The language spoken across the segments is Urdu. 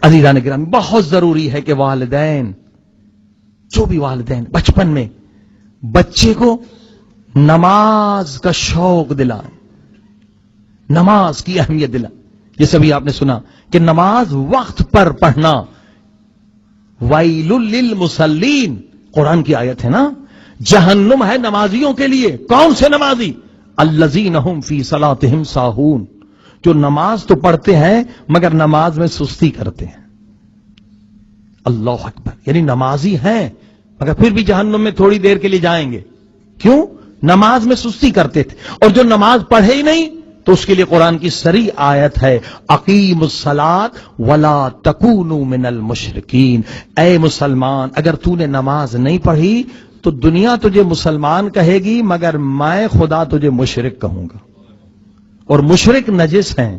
عزیزان گرامی بہت ضروری ہے کہ والدین، جو بھی والدین بچپن میں بچے کو نماز کا شوق دلائیں، نماز کی اہمیت دلائیں. یہ سبھی آپ نے سنا کہ نماز وقت پر پڑھنا ویل للمصلین، قرآن کی آیت ہے نا. جہنم ہے نمازیوں کے لیے. کون سے نمازی؟ الذین هم فی صلاتهم ساہون، جو نماز تو پڑھتے ہیں مگر نماز میں سستی کرتے ہیں. اللہ اکبر. یعنی نمازی ہیں مگر پھر بھی جہنم میں تھوڑی دیر کے لیے جائیں گے. کیوں؟ نماز میں سستی کرتے تھے. اور جو نماز پڑھے ہی نہیں تو اس کے لیے قرآن کی صریح آیت ہے اقیموا الصلاۃ ولا تکونوا من المشرکین. اے مسلمان، اگر تو نے نماز نہیں پڑھی تو دنیا تجھے مسلمان کہے گی مگر میں خدا تجھے مشرک کہوں گا. اور مشرک نجس ہیں.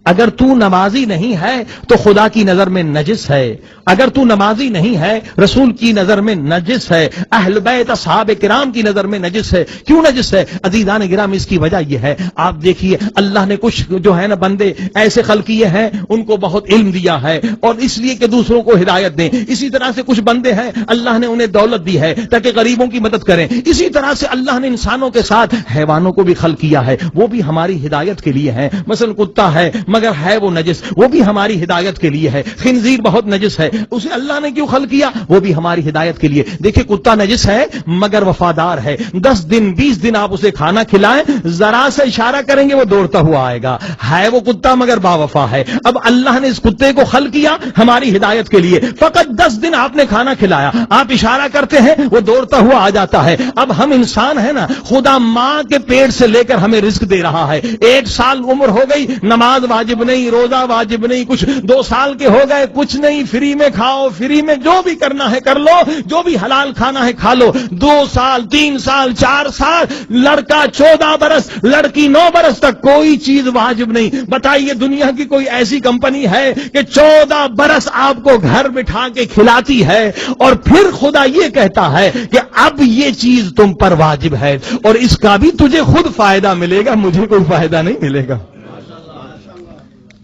اگر تو نمازی نہیں ہے تو خدا کی نظر میں نجس ہے. اگر تو نمازی نہیں ہے رسول کی نظر میں نجس ہے، اہل بیت اصحاب کرام کی نظر میں نجس ہے. کیوں نجس ہے عزیزان گرام؟ اس کی وجہ یہ ہے، آپ دیکھیے اللہ نے کچھ جو ہے نا بندے ایسے خلق کیے ہیں ان کو بہت علم دیا ہے اور اس لیے کہ دوسروں کو ہدایت دیں. اسی طرح سے کچھ بندے ہیں اللہ نے انہیں دولت دی ہے تاکہ غریبوں کی مدد کریں. اسی طرح سے اللہ نے انسانوں کے ساتھ حیوانوں کو بھی خلق کیا ہے، وہ بھی ہماری ہدایت کے لیے ہیں. مثلا کتا ہے مگر ہے وہ نجس، وہ بھی ہماری ہدایت کے لیے ہے. خنزیر بہت نجس ہے، اسے اللہ نے کیوں خلق کیا؟ وہ بھی ہماری ہدایت کے لیے. دیکھیں کتا نجس ہے مگر وفادار ہے. 10 دن 20 دن آپ اسے کھانا کھلائیں، ذرا سے اشارہ کریں گے وہ دوڑتا ہوا آئے گا. ہے وہ کتا مگر باوفا ہے. اب اللہ نے اس کتے کو خلق کیا ہماری ہدایت کے لیے. فقط 10 دن آپ نے کھانا کھلایا، آپ اشارہ کرتے ہیں وہ دوڑتا ہوا آ جاتا ہے. اب ہم انسان ہیں نا، خدا ماں کے پیٹ سے لے کر ہمیں رزق دے رہا ہے. 1 سال عمر ہو گئی، نماز واجب نہیں، روزہ واجب نہیں، کچھ 2 سال کے ہو گئے، کچھ نہیں، فری میں کھاؤ، فری میں جو بھی کرنا ہے کر لو، جو بھی حلال کھانا ہے کھا لو. 2 سال 3 سال 4 سال، لڑکا 14 برس، لڑکی 9 برس تک کوئی چیز واجب نہیں. بتائیے دنیا کی کوئی ایسی کمپنی ہے کہ 14 برس آپ کو گھر بٹھا کے کھلاتی ہے اور پھر خدا یہ کہتا ہے کہ اب یہ چیز تم پر واجب ہے اور اس کا بھی تجھے خود فائدہ ملے گا، مجھے کوئی فائدہ نہیں ملے گا.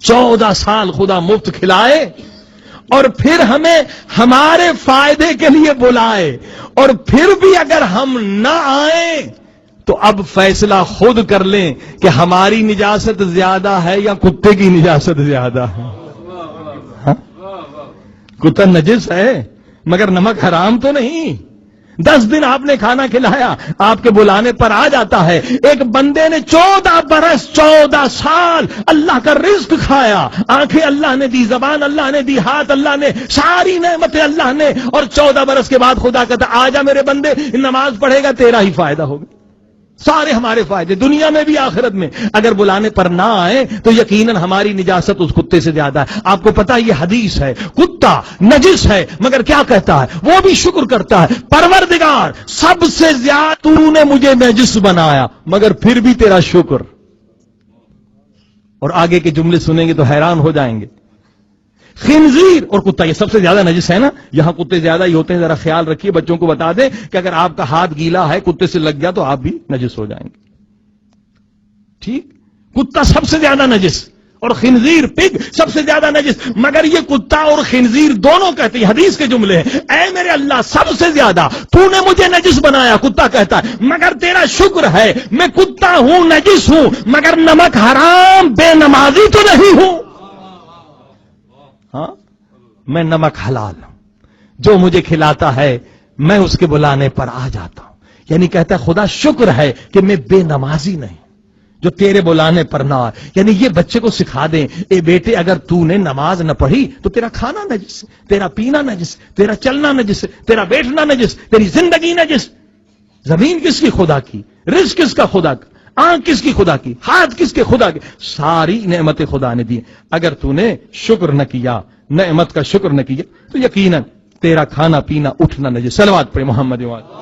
14 سال خدا مفت کھلائے اور پھر ہمیں ہمارے فائدے کے لیے بلائے اور پھر بھی اگر ہم نہ آئیں تو اب فیصلہ خود کر لیں کہ ہماری نجاست زیادہ ہے یا کتے کی نجاست زیادہ ہے. ہاں؟ کتا نجس ہے مگر نمک حرام تو نہیں. 10 دن آپ نے کھانا کھلایا، آپ کے بلانے پر آ جاتا ہے. ایک بندے نے 14 برس 14 سال اللہ کا رزق کھایا، آنکھیں اللہ نے دی، زبان اللہ نے دی، ہاتھ اللہ نے، ساری نعمتیں اللہ نے، اور 14 برس کے بعد خدا کہتا آ جا میرے بندے، نماز پڑھے گا تیرا ہی فائدہ ہوگا. سارے ہمارے فائدے دنیا میں بھی آخرت میں. اگر بلانے پر نہ آئے تو یقیناً ہماری نجاست اس کتے سے زیادہ ہے. آپ کو پتا یہ حدیث ہے، کتا نجس ہے مگر کیا کہتا ہے؟ وہ بھی شکر کرتا ہے، پروردگار سب سے زیادہ تو نے مجھے نجس بنایا مگر پھر بھی تیرا شکر. اور آگے کے جملے سنیں گے تو حیران ہو جائیں گے. خنزیر اور کتا یہ سب سے زیادہ نجس ہے نا. یہاں کتے زیادہ ہی ہوتے ہیں، ذرا خیال رکھیے. بچوں کو بتا دیں کہ اگر آپ کا ہاتھ گیلا ہے کتے سے لگ گیا تو آپ بھی نجس ہو جائیں گے. ٹھیک، کتا سب سے زیادہ نجس اور خنزیر پگ سب سے زیادہ نجس. مگر یہ کتا اور خنزیر دونوں کہتے ہیں، حدیث کے جملے ہیں، اے میرے اللہ سب سے زیادہ تو نے مجھے نجس بنایا. کتا کہتا ہے مگر تیرا شکر ہے میں کتا ہوں، نجس ہوں مگر نمک حرام بے نمازی تو نہیں ہوں. ہاں، میں نمک حلال ہوں، جو مجھے کھلاتا ہے میں اس کے بلانے پر آ جاتا ہوں. یعنی کہتا ہے خدا شکر ہے کہ میں بے نمازی نہیں جو تیرے بلانے پر نہ آئے. یعنی یہ بچے کو سکھا دیں، اے بیٹے اگر تو نے نماز نہ پڑھی تو تیرا کھانا نجس، تیرا پینا نجس، تیرا چلنا نجس، تیرا بیٹھنا نجس، تیری زندگی نجس. زمین کس کی؟ خدا کی. رزق کس کا؟ خدا کا. آنکھ کس کی؟ خدا کی. ہاتھ کس کے؟ خدا کے. ساری نعمتیں خدا نے دی. اگر تو نے شکر نہ کیا، نعمت کا شکر نہ کیا تو یقیناً تیرا کھانا پینا اٹھنا نجس. صلوات پڑھیں محمد وعلى.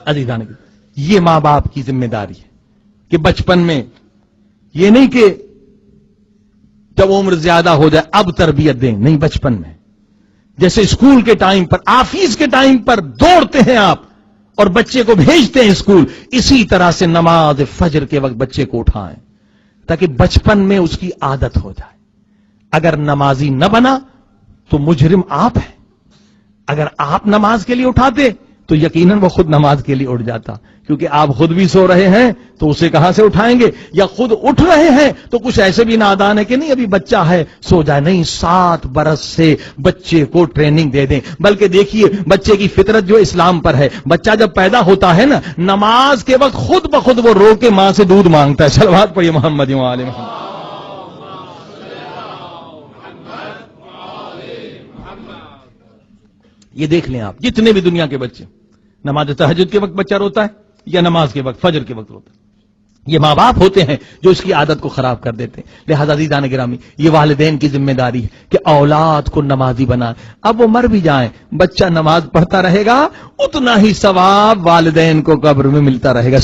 عزیزان یہ ماں باپ کی ذمہ داری ہے کہ بچپن میں یہ نہیں کہ جب عمر زیادہ ہو جائے اب تربیت دیں، نہیں، بچپن میں جیسے اسکول کے ٹائم پر، آفس کے ٹائم پر دوڑتے ہیں آپ اور بچے کو بھیجتے ہیں اسکول، اسی طرح سے نماز فجر کے وقت بچے کو اٹھائیں. تاکہ بچپن میں اس کی عادت ہو جائے. اگر نمازی نہ بنا تو مجرم آپ ہیں. اگر آپ نماز کے لیے اٹھاتے تو یقیناً وہ خود نماز کے لیے اٹھ جاتا, کیونکہ آپ خود بھی سو رہے ہیں تو اسے کہاں سے اٹھائیں گے, یا خود اٹھ رہے ہیں تو کچھ ایسے بھی نادان ہے کہ نہیں ابھی بچہ ہے سو جائے. نہیں, 7 برس سے بچے کو ٹریننگ دے دیں. بلکہ دیکھیے بچے کی فطرت جو اسلام پر ہے, بچہ جب پیدا ہوتا ہے نا, نماز کے وقت خود بخود وہ رو کے ماں سے دودھ مانگتا ہے. صلوات پڑھیے محمد و آل محمد. یہ دیکھ لیں آپ, جتنے بھی دنیا کے بچے, نماز تہجد کے وقت بچہ روتا ہے یا نماز کے وقت فجر کے وقت روتا ہے. یہ ماں باپ ہوتے ہیں جو اس کی عادت کو خراب کر دیتے ہیں. لہذا عزیزان گرامی, یہ والدین کی ذمہ داری ہے کہ اولاد کو نمازی بنائیں. اب وہ مر بھی جائیں, بچہ نماز پڑھتا رہے گا, اتنا ہی ثواب والدین کو قبر میں ملتا رہے گا.